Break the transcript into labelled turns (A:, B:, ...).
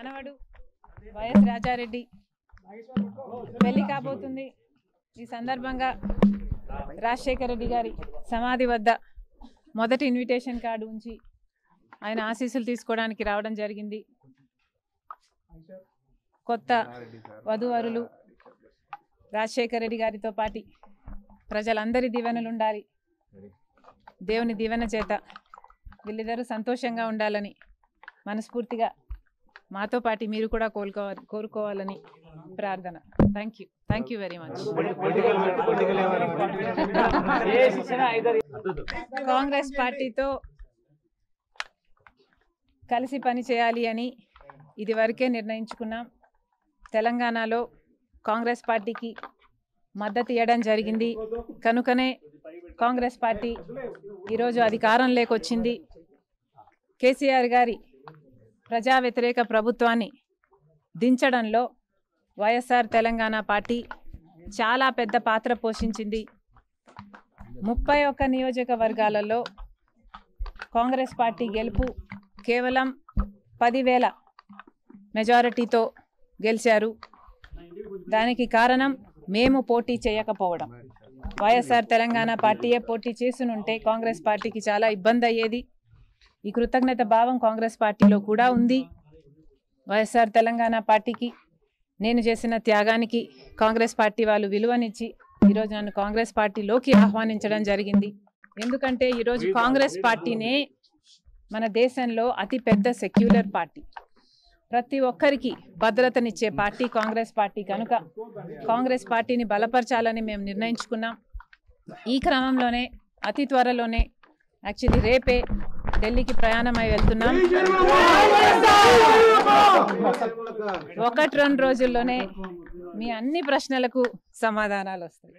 A: మనవడు వైఎస్ రాజారెడ్డి పెళ్లి కాబోతుంది। ఈ సందర్భంగా రాజశేఖర రెడ్డి గారి సమాధి వద్ద మొదటి ఇన్విటేషన్ కార్డు ఉంచి ఆయన ఆశీస్సులు తీసుకోవడానికి రావడం జరిగింది। కొత్త వధూవరులు రాజశేఖర రెడ్డి గారితో పాటు ప్రజలందరి దీవెనలు ఉండాలి, దేవుని దీవెన చేత వీళ్ళిద్దరూ సంతోషంగా ఉండాలని మనస్ఫూర్తిగా మాతో పాటు మీరు కూడా కోరుకోవాలని ప్రార్థన। Thank you very much. Congress పార్టీతో కలిసి పని చేయాలి అని ఇది వరకే నిర్ణయించుకున్నాం। తెలంగాణలో కాంగ్రెస్ పార్టీకి మద్దతు ఇవ్వడం జరిగింది కనుకనే కాంగ్రెస్ పార్టీ ఈరోజు అధికారంలోకి వచ్చింది। కేసీఆర్ గారి ప్రజా వ్యతిరేక ప్రభుత్వాన్ని దించడంలో వైఎస్ఆర్ తెలంగాణ పార్టీ చాలా పెద్ద పాత్ర పోషించింది। 31 నియోజకవర్గాలలో కాంగ్రెస్ పార్టీ గెలుపు కేవలం 10,000 మెజారిటీతో గెలిచారు। దానికి కారణం మేము పోటీ చేయకపోవడం। వైఎస్ఆర్ తెలంగాణ పార్టీయే పోటీ చేసునుంటే కాంగ్రెస్ పార్టీకి చాలా ఇబ్బంది అయ్యేది। ఈ కృతజ్ఞత భావం కాంగ్రెస్ పార్టీలో కూడా ఉంది। వైఎస్ఆర్ తెలంగాణ పార్టీకి నేను చేసిన త్యాగానికి కాంగ్రెస్ పార్టీ వాళ్ళు విలువనిచ్చి ఈరోజు నన్ను కాంగ్రెస్ పార్టీలోకి ఆహ్వానించడం జరిగింది। ఎందుకంటే ఈరోజు కాంగ్రెస్ పార్టీనే మన దేశంలో అతి పెద్ద సెక్యులర్ పార్టీ, ప్రతి ఒక్కరికి భద్రతనిచ్చే పార్టీ కాంగ్రెస్ పార్టీ కనుక కాంగ్రెస్ పార్టీని బలపరచాలని మేము నిర్ణయించుకున్నాం। ఈ క్రమంలోనే అతి త్వరలోనే యాక్చువల్లీ రేపే ఢిల్లీకి ప్రయాణమై వెళ్తున్నాం। 1-2 రోజుల్లోనే మీ అన్ని ప్రశ్నలకు సమాధానాలు వస్తాయి।